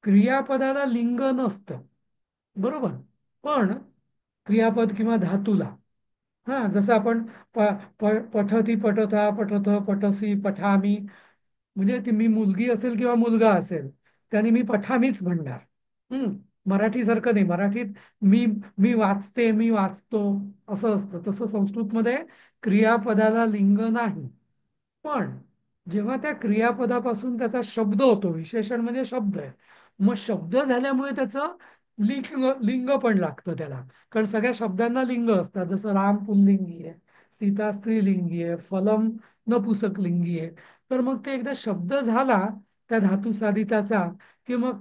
S1: क्रियापदाला लिंग नसतं, बरोबर, पण क्रियापद किंवा धातूला, हा, जसं आपण प, पठती पठता पठत पठसी पठामी, म्हणजे ती मी मुलगी असेल किंवा मुलगा असेल त्याने मी पठामीच म्हणणार. हम्म मराठी सारखं नाही, मराठीत मी मी वाचते, मी वाचतो असं असतं, तसं संस्कृतमध्ये क्रियापदाला लिंग नाही. पण जेव्हा त्या क्रियापदापासून त्याचा शब्द होतो, विशेषण म्हणजे शब्द आहे, मग शब्द झाल्यामुळे त्याचं लिंग लिंग पण लागतं त्याला. कारण सगळ्या शब्दांना लिंग असतात, जसं राम पुल्लिंगी आहे, सीता स्त्रीलिंगी आहे, फलम नपुसकलिंगी आहे. तर मग ते एकदा शब्द झाला त्या धातू साधिताचा की मग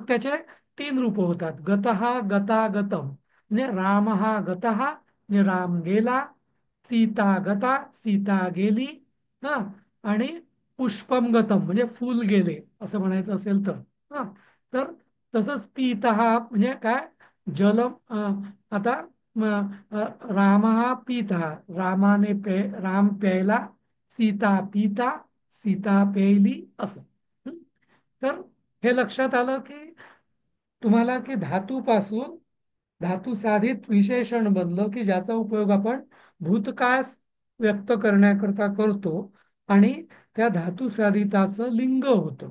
S1: त्याचे तीन रूप होतात, गतहा गता गतम, म्हणजे राम हा गतहा म्हणजे राम गेला, सीता गता सीता गेली, हा, आणि पुष्पम गतम म्हणजे फूल गेले असं म्हणायचं असेल तर, हा, तर तसंच पीतहा म्हणजे काय, जलम, आता राम हा पीतहा रामाने राम प्यायला, सीता पीता सीता प्यायली असं. हं? तर हे लक्षात आलं की तुम्हाला की धातूपासून धातू साधित विशेषण बनलं की ज्याचा उपयोग आपण भूतकाळ व्यक्त करण्याकरता करतो, आणि त्या धातू साधिताचं लिंग होतं.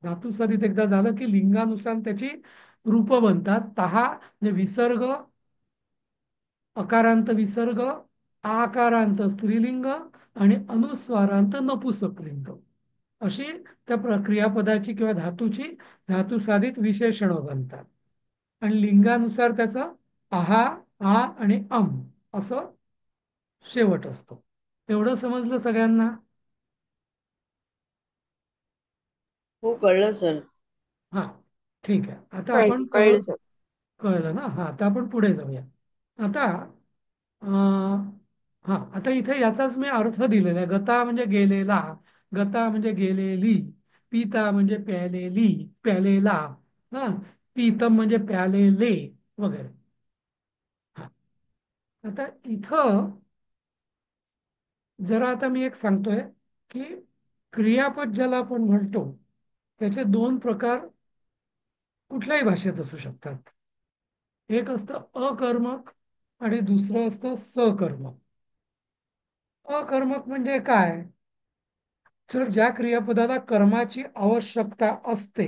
S1: धातू साधित एकदा झालं की लिंगानुसार त्याची रूप बनतात. तहा म्हणजे विसर्ग, अकारांत विसर्ग, आकारांत स्त्रीलिंग आणि अनुस्वारांत नपुसकलिंग, अशी त्या क्रियापदाची किंवा धातूची धातू साधित विशेषणं बनतात. आणि लिंगानुसार त्याचं आहा, आ आणि अम असं शेवट असतो. एवढं समजलं सगळ्यांना?
S7: हो, कळलं सर.
S1: हा, ठीक आहे. आता
S2: कळलं
S1: आपण
S2: कळलं सर.
S1: कळलं ना? हा, आता आपण पुढे जाऊया. आता अं, हा, आता इथे याचाच मी अर्थ दिलेला आहे. गता म्हणजे गेलेला, गता म्हणजे गेलेली, पिता म्हणजे प्यालेली प्यालेला, हा, पीतम म्हणजे प्यालेले वगैरे. हा, आता इथं जरा आता मी एक सांगतोय की क्रियापद ज्याला आपण म्हणतो त्याचे दोन प्रकार कुठल्याही भाषेत असू शकतात. एक असतं अकर्मक आणि दुसरं असतं सकर्मक. अकर्मक म्हणजे काय, तर ज्या क्रियापदाला कर्माची आवश्यकता असते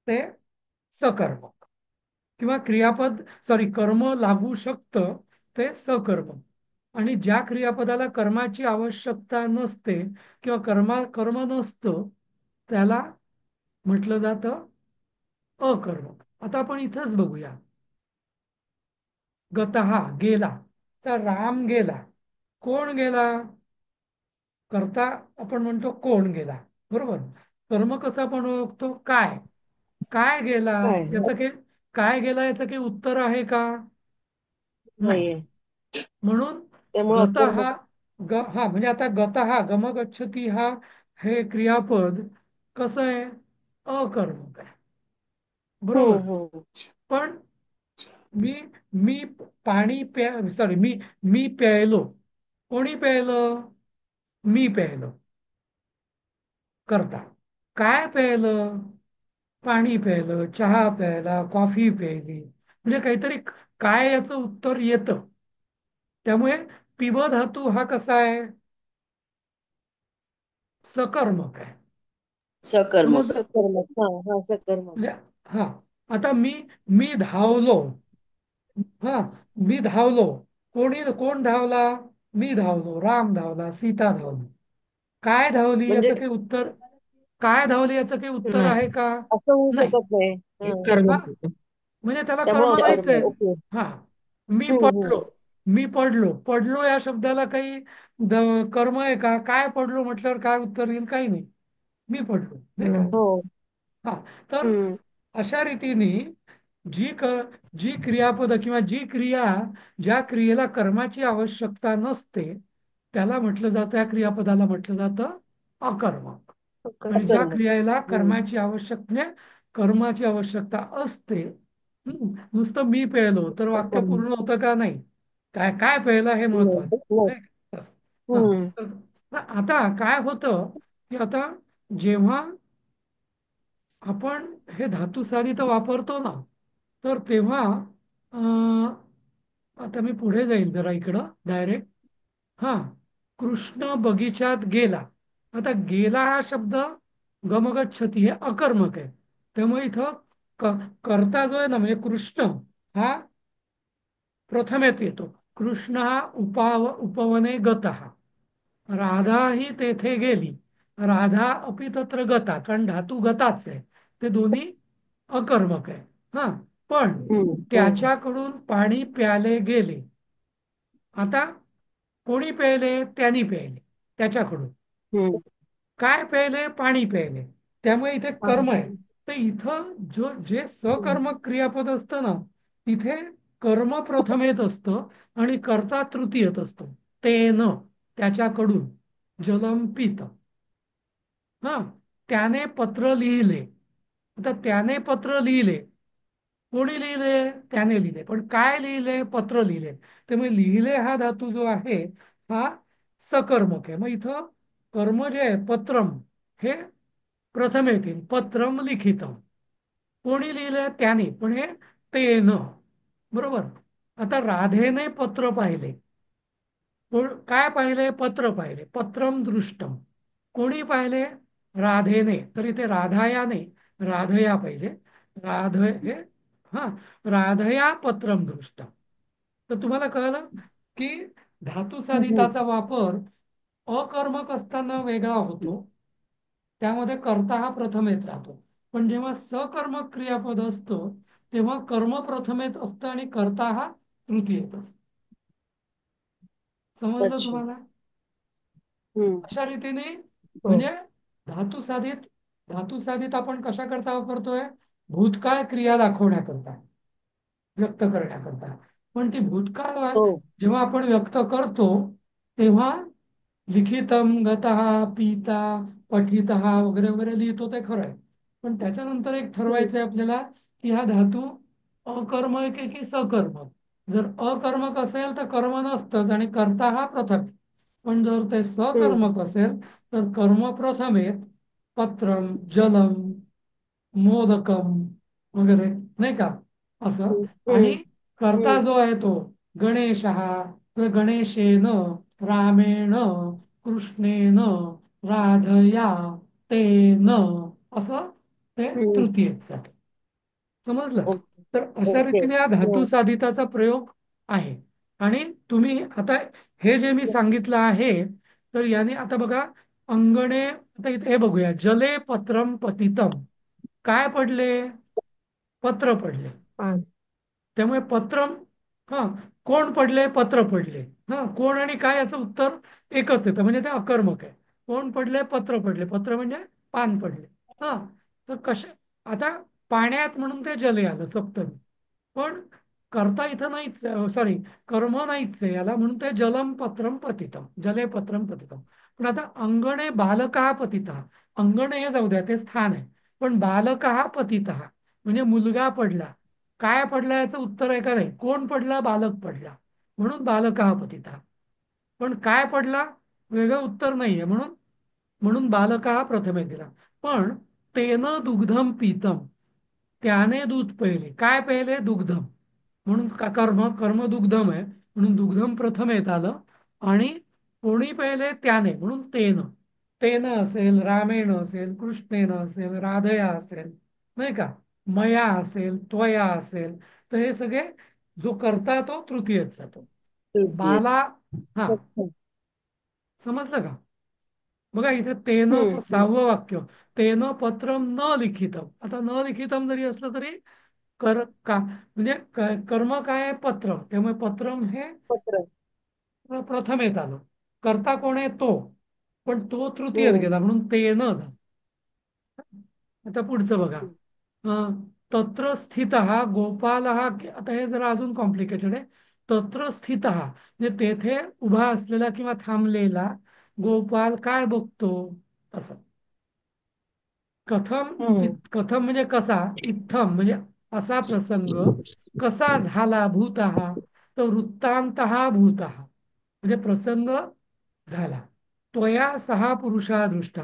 S1: ते सकर्मक, किंवा क्रियापद कर्म लागू शकतं ते सकर्मक, आणि ज्या क्रियापदाला कर्माची आवश्यकता नसते किंवा कर्म नसतं त्याला म्हटलं जातं अकर्मक. आता आपण इथंच बघूया, गतहा गेला, तर राम गेला, कोण गेला, करता आपण म्हणतो कोण गेला, बरोबर. कर्म कसं आपण ओळखतो, काय काय गेला,
S7: काय
S1: याचं काही काय गेला याचं काही उत्तर आहे का, नाही.
S7: नाहीये.
S1: म्हणून
S7: त्यामुळे
S1: गत
S7: अकर्मक.
S1: हा हा म्हणजे आता गत हा गमगच्छती हा हे क्रियापद कसं आहे, अकर्मक आहे, बरोबर.
S7: हम्म.
S1: पण मी मी पाणी मी प्यायलो, कोणी प्यायलं, मी प्यायलो, करता काय प्यायलं, पाणी प्यायलं, चहा प्यायला, कॉफी प्यायली, म्हणजे काहीतरी काय याचं उत्तर येतं. त्यामुळे पिब धातू हा कसा आहे, सकर्मक आहे.
S3: सकर्मक.
S1: समजलं?
S7: सकर्मक. हा हा, सकर्मक.
S1: म्हणजे हा, आता मी धावलो, हा, मी धावलो, कोण धावला, मी धावलो, राम धावला, सीता धावली. काय धावली
S7: म्हणजे
S1: याचं काही उत्तर, काय धावली याचं काही उत्तर
S2: नाही.
S1: आहे का,
S7: असं होऊ
S1: नाही.
S7: शकत नाही.
S2: हे
S7: हा.
S2: कर्म
S1: हा,
S2: होतं.
S1: म्हणजे त्याला कर्म
S7: त्यामुळे
S1: नाहीच आहे.
S7: अकर्मक. ओके.
S1: हा, मी
S7: हम्म.
S1: पडलो, पडलो या शब्दाला काही कर्म आहे का, काय पडलो म्हटल्यावर काय उत्तर येईल, काही नाही, मी पडलो, नाही का.
S2: नाही.
S7: हो.
S1: हा, तर
S7: हम्म.
S1: अशा रीतीने जी क जी क्रियापद किंवा जी क्रिया, ज्या क्रियेला कर्माची आवश्यकता नसते त्याला म्हटलं जातं, या क्रियापदाला म्हटलं जातं अकर्मक. आणि ज्या
S7: अकर्मक.
S1: क्रियेला
S7: हम्म.
S1: कर्माची आवश्यक म्हणजे कर्माची आवश्यकता असते. नुसतं मी प्यायलो तर वाक्य
S7: हम्म.
S1: पूर्ण होतं का नाही, काय काय प्यायला हे महत्वाचं.
S7: नाही.
S1: नाही का? असं. हा.
S7: हम्म.
S1: तर आता काय होतं की आता जेव्हा आपण हे धातू साधित वापरतो ना, तर तेव्हा आता मी पुढे जाईल जरा इकडं डायरेक्ट. हा. कृष्ण बगीचात गेला. आता गेला हा शब्द गमगच्छती हे अकर्मक आहे. त्यामुळे इथं कर्ता जो आहे ना, म्हणजे कृष्ण हा प्रथमेत येतो. कृष्ण हा उपवने गतः. राधा ही तेथे गेली. राधा अपि तत्र गता, कारण धातू गताच आहे. ते दोन्ही अकर्मक आहे. हा. पण
S7: हम्म. हम्म.
S1: त्याच्याकडून पाणी प्याले गेले. आता कोणी प्यायले? त्यांनी प्यायले त्याच्याकडून.
S7: हम्म.
S1: काय प्यायले? पाणी प्यायले. त्यामुळे इथे कर्म आहे.
S7: हम्म.
S1: तर इथं जे सकर्मक क्रियापद असतं ना, तिथे कर्म प्रथम येत असतं आणि कर्ता तृतीयत असतो. तेन, त्याच्याकडून. जलम पित. हा. त्याने पत्र लिहिले. आता त्याने पत्र लिहिले, कोणी लिहिले? त्याने लिहिले. पण काय लिहिले? पत्र लिहिले. त्यामुळे लिहिले हा धातू जो आहे हा सकर्मक आहे. मग इथं कर्म जे आहे पत्रम हे प्रथम येतील. पत्रम लिखितम. कोणी लिहिलं? त्याने. पण हे तेन. बरोबर. आता राधेने पत्र पाहिले. काय पाहिले? पत्र पाहिले. पत्रम दृष्टम. कोणी पाहिले? राधेने. तर इथे राधायाने राधया पाहिजे. राध हे हा राधया पत्रम दृष्टम. तर तुम्हाला कळलं की धातू
S7: हम्म.
S1: साधिताचा वापर अकर्मक असताना वेगळा होतो. त्यामध्ये कर्ता हा प्रथम येत राहतो. पण जेव्हा सकर्मक क्रियापद असतं तेव्हा कर्म प्रथमेत असतं आणि कर्ता हा तृतीयेत असतो. समजलं
S7: अच्छा.
S1: तुम्हाला?
S7: हम्म.
S1: अशा रीतीने
S7: हो.
S1: म्हणजे धातू साधित धातू साधित आपण कशा करता वापरतोय? भूतकाळ क्रिया दाखवण्याकरता, व्यक्त करण्याकरता. पण ती भूतकाळ
S7: हो.
S1: जेव्हा आपण व्यक्त करतो तेव्हा लिखितम, गतः, पीता, पठितः वगैरे वगैरे लिहितो ते खरं आहे. पण त्याच्यानंतर एक
S7: हम्म.
S1: ठरवायचं आहे आपल्याला की हा धातू अकर्मक आहे की सकर्मक. जर अकर्मक असेल तर कर्म नसतंच आणि कर्ता हा प्रथम. पण जर ते
S7: हम्म.
S1: सकर्मक असेल तर कर्म प्रथम येत. पत्रम, जलम, मोदकम वगैरे, नाही का? असं. आणि
S7: हम्म.
S1: कर्ता
S7: हम्म.
S1: जो आहे तो गणेश तर गणेशेन, रामेण, कृष्णेन, राधया, तेन, असं ते
S7: हम्म.
S1: तृतीयेत जातं. समजलं?
S7: ओके.
S1: तर अशा
S7: ओके.
S1: रीतीने हा धातू
S7: हो.
S1: साधिताचा प्रयोग आहे. आणि तुम्ही आता हे जे मी सांगितलं आहे, तर याने आता बघा अंगणे, आता इथे हे बघूया. जले पत्रम पतितम. काय पडले? पत्र पडले.
S7: हा.
S1: त्यामुळे पत्रम, हा, कोण पडले? पत्र पडले. हा. कोण आणि काय याचं उत्तर एकच येतं, म्हणजे ते अकर्मक आहे. कोण पडले? पत्र पडले. पत्र म्हणजे पान पडले. हा. तर आता पाण्यात म्हणून ते जले आलं सप्तमी. पण कर्ता इथं नाहीच, सॉरी, कर्म नाहीच आहे याला, म्हणून ते जलम पत्रम पतितम, जले पत्रम पतितम. पण आता अंगणे बालका पतिता. अंगणे हे जाऊ द्या, ते स्थान आहे. पण बालका पतिता म्हणजे मुलगा पडला. काय पडला याचं उत्तर आहे का नाही? कोण पडला? बालक पडला. म्हणून बालका पतिता. पण काय पडला? वेगळं उत्तर नाहीये. म्हणून म्हणून बालका प्रथमे दिला. पण तेन दुग्धम पीतम. त्याने दूध प्यायले. काय प्यायले? दुग्धम. म्हणून कर्म कर्म दुग्धम आहे, म्हणून दुग्धम प्रथम येत आलं. आणि कोणी प्यायले? त्याने, म्हणून तेन. तेन असेल, रामेण असेल, कृष्णेन असेल, राधया असेल, नाही का, मया असेल, त्वया असेल. तर हे सगळे जो करता तो तृतीयेत जातो.
S7: तृतीय.
S1: बाला, हा,
S7: अच्छा.
S1: समजलं का? बघा इथे तेन,
S7: हम्म. हम्म.
S1: सहावं वाक्य, तेन पत्रम न लिखितम. आता न लिखितम जरी असलं तरी म्हणजे कर्म काय आहे? पत्र. त्यामुळे पत्रम हे
S7: पत्र.
S1: प्रथम येत आलं. कर्ता कोण आहे? तो. पण तो तृतीयत
S7: हम्म.
S1: गेला म्हणून ते न झालं. आता पुढचं बघा. तत्र स्थित गोपाल आता हे जरा अजून कॉम्प्लिकेटेड आहे. तत्र स्थित म्हणजे तेथे उभा असलेला किंवा थांबलेला गोपाल काय बघतो? असं. कथम म्हणजे कसा, इत्थम म्हणजे असा प्रसंग, कसा झाला भूतः, तर वृत्तांतः भूतः म्हणजे प्रसंग झाला. त्वया सहा पुरुषा दृष्टा,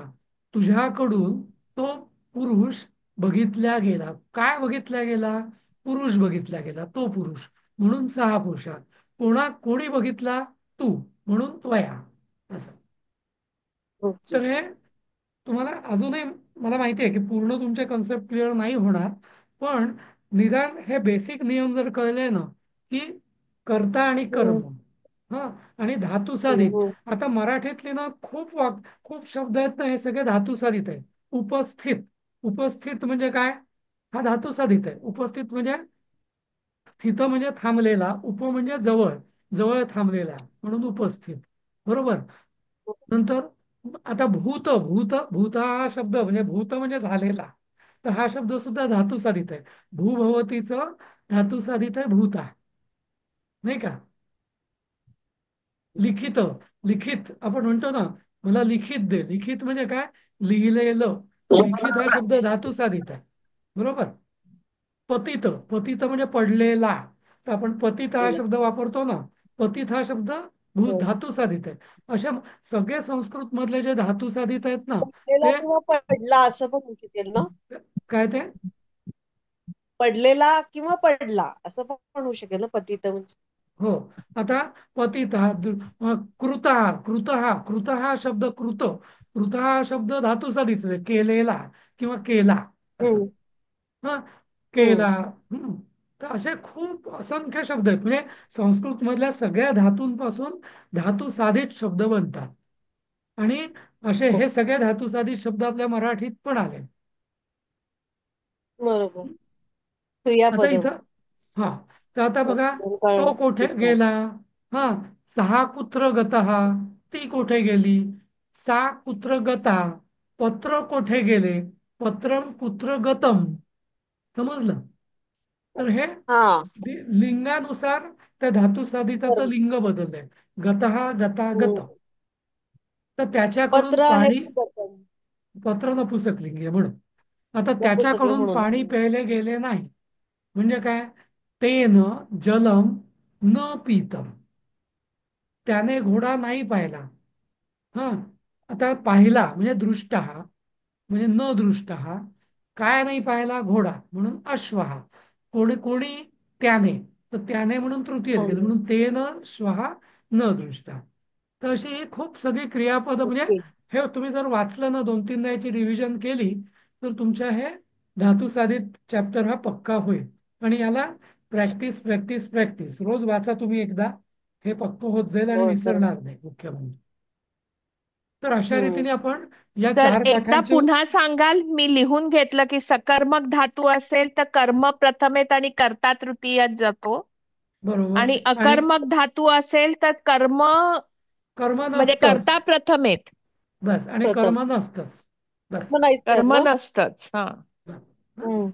S1: तुझ्याकडून तो पुरुष बघितला गेला. काय बघितला गेला? पुरुष बघितला गेला, तो पुरुष, म्हणून सहा पुरुषात. कोणी बघितला? तू, म्हणून त्वया, असं.
S7: ओके.
S1: तर हे तुम्हाला अजूनही, मला माहिती आहे की पूर्ण तुमचे कन्सेप्ट क्लिअर नाही होणार, पण निदान हे बेसिक नियम जर कळले ना, की कर्ता आणि कर्म, हा, आणि धातू साधित. आता मराठीतली ना खूप शब्द आहेत ना, हे सगळे धातू साधित आहेत. उपस्थित, उपस्थित म्हणजे काय? हा धातू साधित आहे. उपस्थित म्हणजे स्थित म्हणजे थांबलेला, उप म्हणजे जवळ, जवळ थांबलेला, म्हणून उपस्थित, बरोबर. नंतर आता भूत, भूत हा शब्द म्हणजे भूत म्हणजे झालेला, तर हा शब्द सुद्धा धातू साधित आहे. भूभवतीचं धातू साधित आहे भूता, नाही का. लिखित, लिखित आपण म्हणतो ना, मला लिखित दे. लिखित म्हणजे काय? लिहिलेलं. लिखित हा शब्द धातू साधित आहे, बरोबर. पतित, पतित म्हणजे पडलेला, तर आपण पतित हा शब्द वापरतो ना, पतित हा शब्द धातू साधित आहे. अशा सगळे संस्कृत मधले जे धातू साधित आहेत ना,
S7: पडलेला
S1: ते
S7: किंवा पडला असं पण होऊ शकेल ना.
S1: काय ते
S7: पडलेला किंवा पडला असं पण होऊ शकेल ना, पतित म्हणजे.
S1: हो. आता पतित कृत, कृत हा शब्द, कृत हा शब्द धातू साधित आहे, केलेला किंवा केला, असं. हा, केला. तर असे खूप असंख्य शब्द आहेत. म्हणजे संस्कृत मधल्या सगळ्या धातूंपासून धातू साधित शब्द बनतात, आणि असे हे सगळे धातू साधित शब्द आपल्या मराठीत पण आले.
S7: बरोबर.
S1: आता
S7: क्रियापद.
S1: इथं, हा, तर आता बघा, तो कुठे गेला? हा, सहा कुत्र गतः, ती कुठे गेली? सा कुत्र गता, पत्र कुठे गेले? पत्रम कुत्र गतम. समजलं? तर हे
S7: हा,
S1: लिंगानुसार त्या धातू साधिताचं लिंग बदललंय. गतः, गता, गत. तर त्याच्याकडून
S7: पत्र आहे
S1: पाणी,
S7: की बटन?
S1: पत्र नपुसक लिंगी आहे म्हणून. आता
S7: नपुसक आहे
S1: त्याच्याकडून
S7: म्हणून.
S1: पाणी प्यायले गेले नाही, म्हणजे काय? तेन जलम न पीतम, त्याने घोडा नाही पाहिला. हा, आता पाहिला म्हणजे दृष्ट, म्हणजे न दृष्ट, काय नाही पाहिला? घोडा, म्हणून अश्वहा. कोणी कोणी? त्याने, तर त्याने म्हणून तृतीय गेलं, म्हणून तेन श्वहा न दृष्टा. तर अशी ही खूप सगळी क्रियापद, म्हणजे
S7: ओके.
S1: हे तुम्ही जर वाचलं ना, 2-3दा याची रिव्हिजन केली, तर तुमच्या हे धातू साधित चॅप्टर हा पक्का होईल. आणि याला प्रॅक्टिस प्रॅक्टिस प्रॅक्टिस रोज वाचा तुम्ही एकदा, हे पक्क होत जाईल आणि
S7: हो सर.
S1: विसरणार नाही, मुख्य म्हणजे. तर अशा रीतीने आपण या
S8: तर
S1: 4
S8: एकदा
S1: पाठांचे,
S8: पुन्हा सांगाल? मी लिहून घेतलं की सकर्मक धातू असेल तर कर्म प्रथमेत आणि कर्ता तृतीयात जातो,
S1: बरोबर,
S8: आणि
S1: आणि
S8: अकर्मक धातू असेल तर कर्म
S1: कर्म
S8: म्हणजे
S1: नसतंच,
S8: कर्ता प्रथमेत.
S1: बस, आणि
S7: प्रथम
S1: कर्म नसतंच, बस.
S7: म्हणायचं
S8: कर्म
S7: ना.
S8: नसतंच. हा.
S1: हं?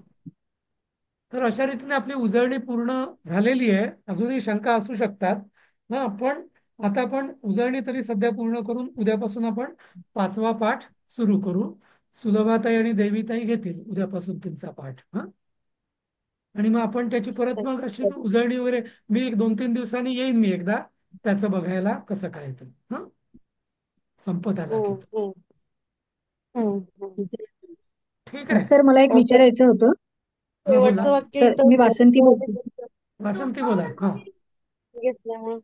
S1: तर अशा रीतीने आपली उजळणी पूर्ण झालेली आहे. अजूनही शंका असू शकतात, हा, पण आता आपण उजळणी तरी सध्या पूर्ण करून उद्यापासून आपण 5वा पाठ सुरू करू. सुलभाताई आणि देवीताई घेतील उद्यापासून तुमचा पाठ. हा, आणि मग आपण त्याची परत मग अशी उजळणी वगैरे, मी 1-2-3 दिवसांनी येईन, मी एकदा त्याचं बघायला कसं काय ते, हा, संपत आला की. ठीक आहे.
S9: सर मला एक विचारायचं होतं.
S1: हा, बोला.
S7: शेवटचं वाक्य
S9: सर मी
S7: इथं
S9: वासंती बोलते.
S1: वासंती बोला. हा,
S7: घेतल्यामुळं.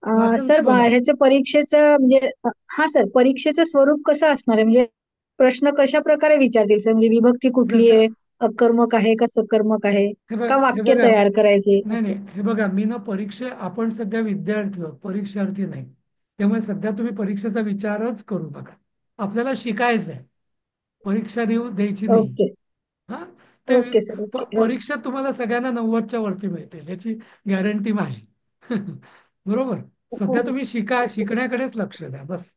S1: वासंती
S9: सर
S1: बोला.
S9: ह्याचं परीक्षेचं म्हणजे हा सर, परीक्षेचं स्वरूप कसं असणार आहे? म्हणजे प्रश्न कशा प्रकारे विचारतील सर? म्हणजे विभक्ती कुठली
S1: जसं
S9: आहे? अकर्मक आहे का सकर्मक आहे? का
S1: हे
S9: वाक्य
S1: बघा,
S9: तयार करायचे
S1: नाही
S9: असं?
S1: नाही, हे बघा, मी ना आपण सध्या विद्यार्थी आहोत, परीक्षार्थी नाही. त्यामुळे सध्या तुम्ही परीक्षेचा विचारच करू नका. आपल्याला शिकायचं आहे, परीक्षा द्यायची नाही.
S9: ओके.
S1: हा, ते
S9: ओके सर. ओके.
S1: परीक्षा तुम्हाला सगळ्यांना 90च्या वरती मिळतील, याची गॅरंटी माझी. बरोबर. सध्या तुम्ही शिकण्याकडेच लक्ष द्या, बस.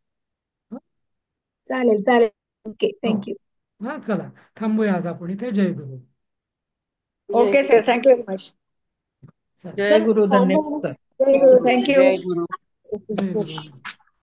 S1: हं?
S9: चालेल चालेल. ओके,
S1: हो.
S9: थँक्यू.
S1: हा, चला थांबूया आज आपण इथे. जय गुरु.
S9: Okay sir, thank you very much.
S1: चला.
S10: जय गुरु, धन्यवाद सर.
S9: जय गुरु, थँक्यू.
S3: जय गुरु.
S1: जय गुरु.